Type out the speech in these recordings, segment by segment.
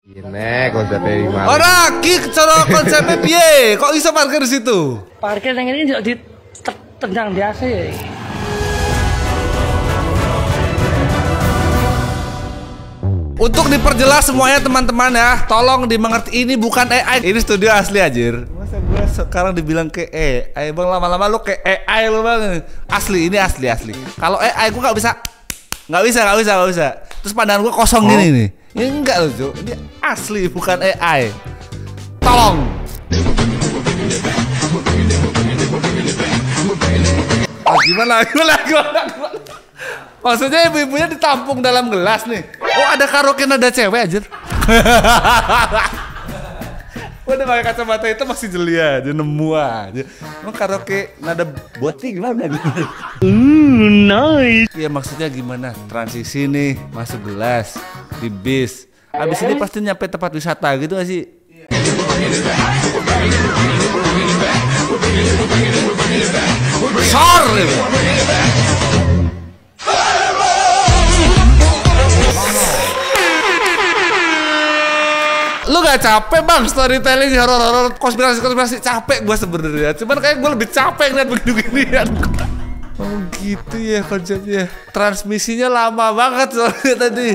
Ini konsepnya gimana? Ora, ki cara konsepnya piye? Kok iso parkir di situ? Parkir yang ini juga ditendang di AC ya. Untuk diperjelas semuanya teman-teman ya, tolong dimengerti ini bukan AI. Ini studio asli anjir. Masa gue sekarang dibilang ke AI, bang lama-lama lu ke AI lu bang. Asli, ini asli. Kalau AI gue nggak bisa. Terus pandangan gue kosong gini nih. Ini enggak loh Cuk, ini asli bukan AI. Tolong. Oh, gimana? Maksudnya ibu-ibunya ditampung dalam gelas nih. Oh, ada karaoke nada cewek anjir. Udah pakai kacamata itu masih jeli aja, nemu aja. Emang karaoke nada boti gimana gitu? Nice. Iya maksudnya gimana? Transisi nih, masuk gelas di bis. Abis ini pasti nyampe tempat wisata gitu gak sih? Sor gitu. Lu gak capek bang storytelling horor konspirasi capek gue sebenarnya. Cuman kayak gue lebih capek ngeliat begini-beginian. Oh gitu ya konsepnya. Transmisinya lama banget soalnya tadi.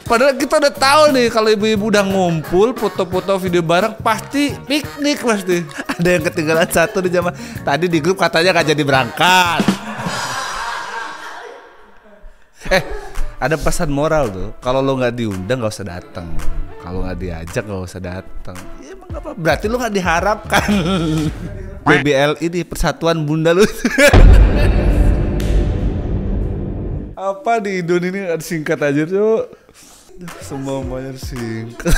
Padahal kita udah tahu nih kalau ibu-ibu udah ngumpul foto-foto video bareng pasti piknik pasti. Ada yang ketinggalan satu di zaman tadi di grup katanya gak jadi berangkat. Ada pesan moral tuh. Kalau lo nggak diundang nggak usah datang. Kalau nggak diajak nggak usah datang. Ya emang apa? Berarti lo nggak diharapkan. BBL ini Persatuan Bunda lu. Apa di Indonesia ini nggak disingkat aja tuh? Semuanya disingkat.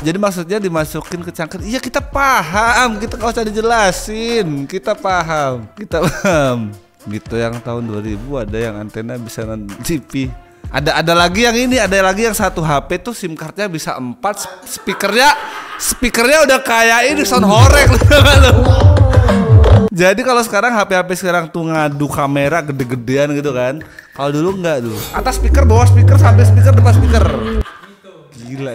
Jadi maksudnya dimasukin ke cangkir. Iya kita paham. Kita nggak usah dijelasin. Kita paham. Gitu yang tahun 2000 ada yang antena bisa TV. Ada lagi yang ini, ada lagi yang satu HP tuh SIM cardnya bisa 4, speakernya udah kayak ini sound horeg. Jadi kalau sekarang HP sekarang tuh ngadu kamera gede-gedean gitu kan. Kalau dulu enggak dulu. Atas speaker, bawah speaker, sampai speaker, depan speaker. Gila.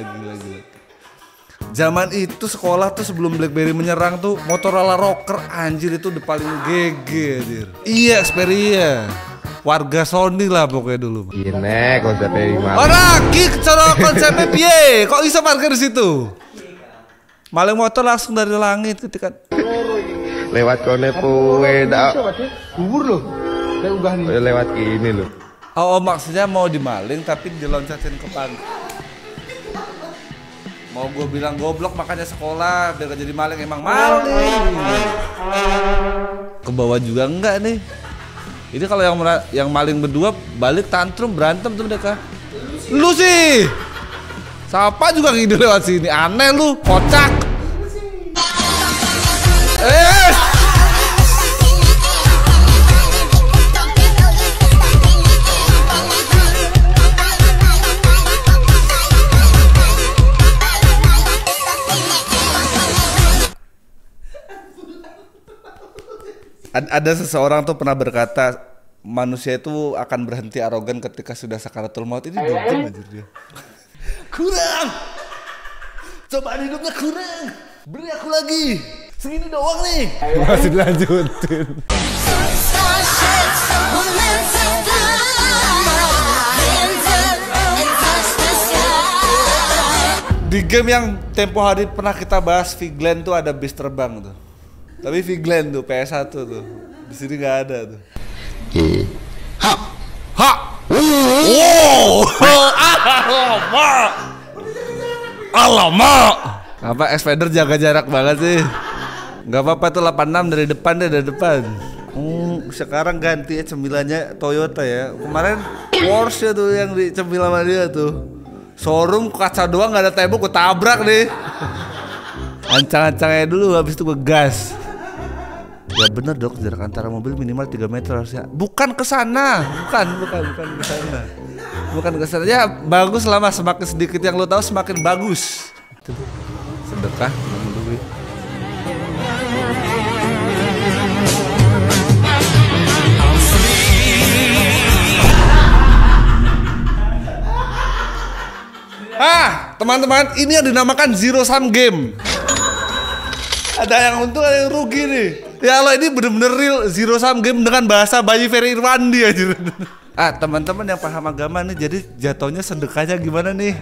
Zaman itu sekolah tuh sebelum BlackBerry menyerang tuh Motorola Rocker anjir itu udah paling GG anjir. Iya Xperia. Warga Sony lah pokoknya dulu. Ini konsepnya gimana? Ora, ki cara konsepnya piye? Kok bisa parkir di situ? Maling motor langsung dari langit ketika Lewat kone puwe dak. Bubur loh. Saya ubah nih. Lewat ini loh. Oh, maksudnya mau dimaling tapi diloncatin ke pantai. Mau gue bilang goblok makanya sekolah biar gak jadi maling, emang maling. Ke bawah juga enggak nih. Ini kalau yang maling berdua balik tantrum berantem tuh mereka. Lu sih. Siapa juga ngide lewat sini? Aneh lu, kocak. Ada seseorang tuh pernah berkata manusia itu akan berhenti arogan ketika sudah sakaratul maut. Ini dugem aja dia. Kurang. Cobaan hidupnya kurang. Beri aku lagi. Segini doang nih. Masih dilanjutin. Di game yang tempo hari pernah kita bahas Vigland tuh ada bis terbang tuh. Tapi Vigland tuh PS1 tuh. Di sini nggak ada tuh. Alamak. Apa X-Fader jaga jarak banget sih. Nggak apa-apa tuh 86 dari depan deh, dari depan. Sekarang ganti cemilanya Toyota ya. Kemarin Porsche tuh yang dicemil sama dia tuh. Showroom kaca doang nggak ada tembok, gue tabrak nih. Ancang-ancangnya dulu, habis itu gue gas. Ya bener dok, jarak antara mobil minimal 3 meter harusnya. Bukan ke sana, bukan ke sana. Bukan ke sana. Ya bagus lah mas, semakin sedikit yang lo tahu semakin bagus. Sedekah, nanggung duit. Ah, teman-teman, ini yang dinamakan zero sum game. Ada yang untung, ada yang rugi nih. Ya Allah, ini bener-bener real zero sum game dengan bahasa Bayi Ferry Irwandi aja. Teman-teman yang paham agama nih, jadi jatuhnya sedekahnya gimana nih?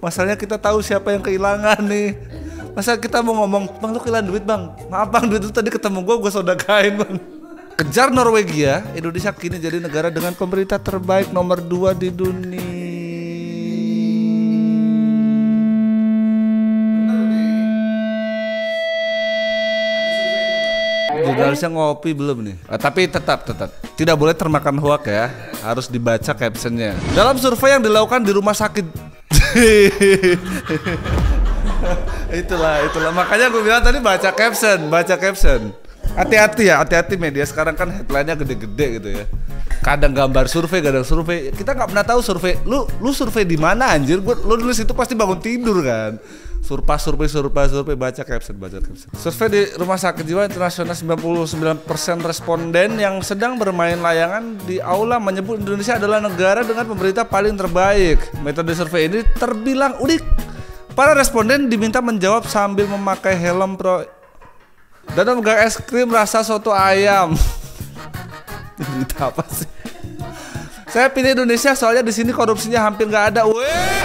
Masalahnya kita tahu siapa yang kehilangan nih. Masa kita mau ngomong, bang lu kehilangan duit bang, maaf bang, duit itu tadi ketemu gue sedekahin bang. Kejar Norwegia, Indonesia kini jadi negara dengan pemerintah terbaik nomor 2 di dunia. Jurnalisnya ngopi belum nih? Tapi tetap tidak boleh termakan hoak ya, harus dibaca captionnya. Dalam survei yang dilakukan di rumah sakit. itulah makanya gue bilang tadi baca caption. Hati-hati media sekarang kan headline-nya gede-gede gitu ya. Kadang gambar survei, kadang survei. Kita nggak pernah tahu survei. Lu survei di mana anjir? Lu nulis itu pasti bangun tidur kan. Survei, baca caption. Survei di Rumah Sakit Jiwa Internasional, 99% responden yang sedang bermain layangan di aula menyebut Indonesia adalah negara dengan pemerintah paling terbaik. Metode survei ini terbilang unik. Para responden diminta menjawab sambil memakai helm pro dan memegang es krim rasa soto ayam. Ini apa sih? Saya pilih Indonesia soalnya di sini korupsinya hampir nggak ada. Weh!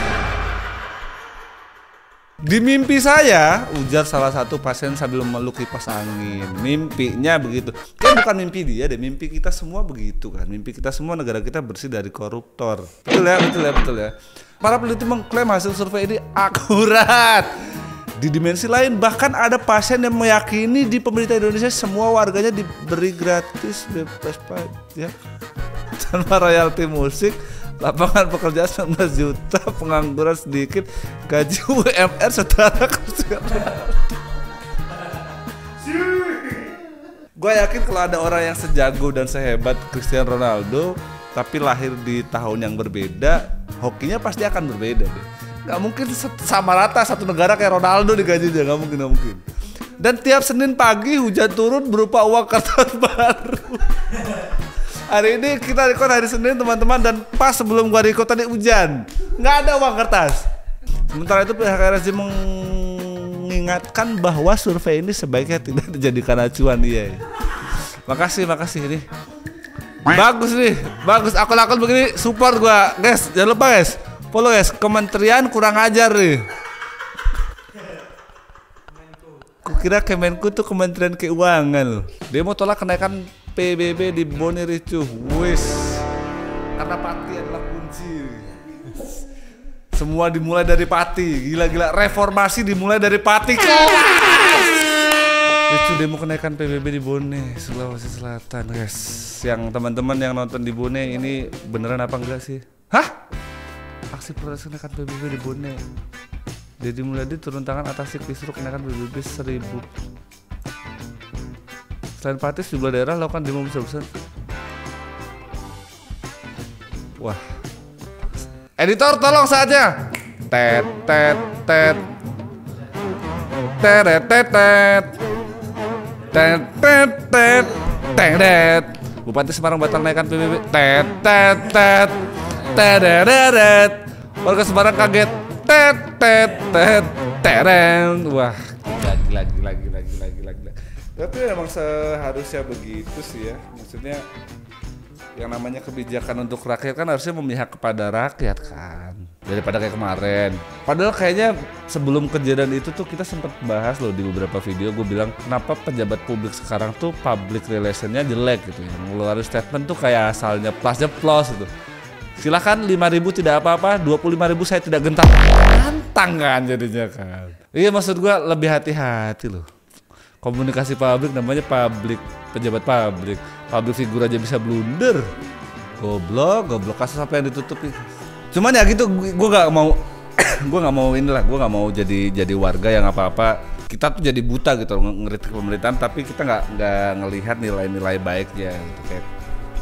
Di mimpi saya, ujar salah satu pasien sambil memeluk kipas angin. Mimpinya begitu. Kan bukan mimpi dia deh, mimpi kita semua begitu kan. Mimpi kita semua negara kita bersih dari koruptor. Betul ya. Para peneliti mengklaim hasil survei ini akurat. Di dimensi lain bahkan ada pasien yang meyakini di pemerintah Indonesia semua warganya diberi gratis bebas pajak tanpa royalti musik. Lapangan pekerjaan 19 juta, pengangguran sedikit, gaji UMR setara kerja. Gue yakin kalau ada orang yang sejago dan sehebat Cristiano Ronaldo, tapi lahir di tahun yang berbeda, hokinya pasti akan berbeda deh. Gak mungkin sama rata satu negara kayak Ronaldo digajinya, gak mungkin. Dan tiap Senin pagi hujan turun berupa uang kertas baru. Hari ini kita record hari Senin teman-teman, dan pas sebelum gua record tadi hujan, nggak ada uang kertas. Sementara itu pihak RSJ mengingatkan bahwa survei ini sebaiknya tidak dijadikan acuan. Iya. Makasih nih. Bagus. Akun begini support gua, guys. Jangan lupa guys, follow guys. Kementerian kurang ajar nih. Kukira Kemenku tuh Kementerian Keuangan loh. Dia mau tolak kenaikan PBB di Bone ricuh. Wis. Karena Pati adalah kunci. Semua dimulai dari Pati. Gila. Reformasi dimulai dari Pati. Ricuh demo kenaikan PBB di Bone, Sulawesi Selatan, guys. Yang teman-teman yang nonton di Bone ini beneran apa enggak sih? Hah? Aksi protes kenaikan PBB di Bone. Deddy Mulyadi turun tangan atas kisruh kenaikan PBB 1000. Selain Pati, sejumlah daerah lakukan demo besar-besar. Wah. Editor tolong saatnya. Tet. Bupati Semarang batal naikkan PBB. Warga Semarang kaget. Wah, gila. Tapi memang seharusnya begitu sih ya. Maksudnya yang namanya kebijakan untuk rakyat kan harusnya memihak kepada rakyat kan, daripada kayak kemarin. Padahal kayaknya sebelum kejadian itu tuh kita sempat bahas loh di beberapa video. Gue bilang kenapa pejabat publik sekarang tuh public relationnya jelek gitu ya. Ngeluarin statement tuh kayak asalnya plus gitu. Silahkan 5.000 tidak apa-apa, 25.000 saya tidak gentar. Tantang kan jadinya kan. Iya, maksud gua lebih hati-hati loh. Komunikasi publik namanya publik, pejabat publik. Publik figur aja bisa blunder. Goblok kasus apa yang ditutupi. Cuman ya gitu, gua nggak mau jadi warga yang apa-apa. Kita tuh jadi buta gitu ngeritik pemerintahan, tapi kita nggak ngelihat nilai-nilai baiknya gitu. Kayak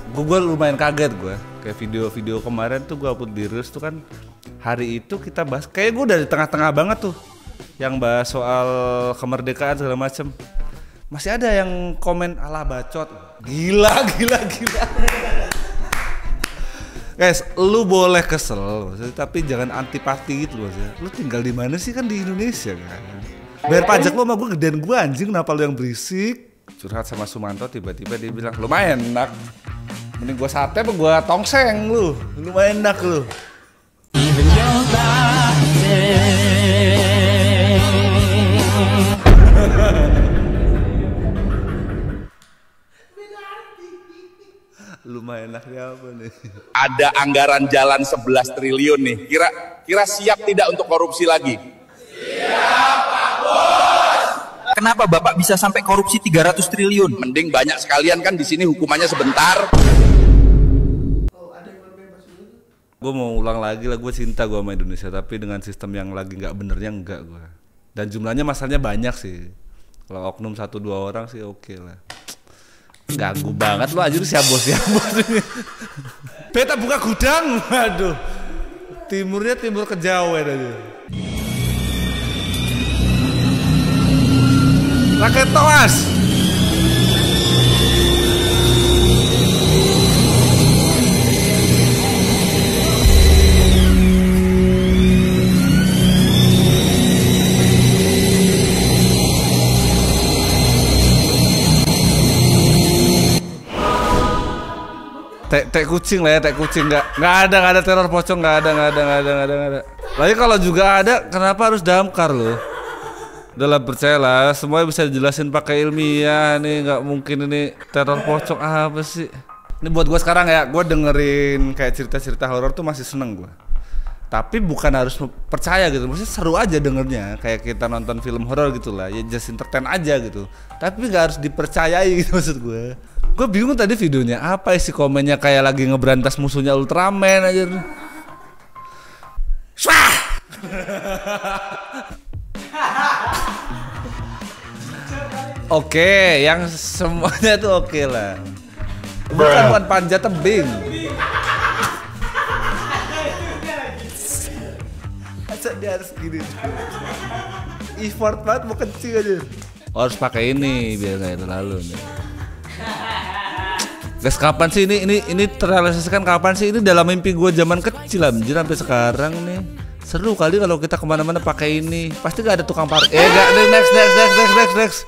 gue lumayan kaget kayak video kemarin tuh gue upload di Reels tuh kan, hari itu kita bahas kayak gue dari tengah-tengah banget tuh yang bahas soal kemerdekaan segala macem. Masih ada yang komen ala bacot. Gila. Guys, lu boleh kesel, maksudnya, tapi jangan antipati gitu maksudnya. Lu tinggal di mana sih, kan di Indonesia kan? Bayar pajak lu sama gue gedean gue anjing, kenapa lu yang berisik? Curhat sama Sumanto, tiba-tiba dia bilang, lumayan enak. Mending gue sate apa gue tongseng lu, lumayan enak lu. Lumayan enaknya apa nih? Ada anggaran jalan 11 triliun nih. Kira siap tidak untuk korupsi lagi? Siap, Pak Bos. Kenapa Bapak bisa sampai korupsi 300 triliun? Mending banyak sekalian kan di sini hukumannya sebentar. Gue mau ulang lagi lah, gue cinta gue sama Indonesia, tapi dengan sistem yang lagi nggak benernya enggak gue. Dan jumlahnya masalahnya banyak sih. Kalau oknum 1-2 orang sih oke lah. Ganggu banget lo anjir, siapa bos ini. Beta buka gudang, aduh. Timurnya timur kejawen aja. Raket toas. Tek kucing lah ya, tek kucing nggak ada teror pocong, nggak ada. Lagi kalau juga ada, kenapa harus damkar loh? Udah lah, percayalah, semuanya bisa dijelasin pakai ilmiah nih, nggak mungkin ini teror pocong apa sih? Ini buat gue sekarang ya, gue dengerin kayak cerita-cerita horor tuh masih seneng gue. Tapi bukan harus percaya gitu, maksudnya seru aja dengernya, kayak kita nonton film horor gitu lah, ya just entertain aja gitu. Tapi nggak harus dipercayai gitu maksud gue. Gue bingung tadi videonya apa isi komennya, kayak lagi ngeberantas musuhnya Ultraman aja. Swah! Oke, yang semuanya tuh oke lah. Bukan panjat tebing. Masa dia harus gini? Effort banget mau kencing aja. Oh, harus pakai ini biar nggak terlalu nih. Guys, kapan sih ini terrealisasikan kapan sih? Ini dalam mimpi gue zaman kecil anjir, sampai sekarang nih. Seru kali kalau kita kemana-mana pakai ini. Pasti gak ada tukang parkir. Gak, next.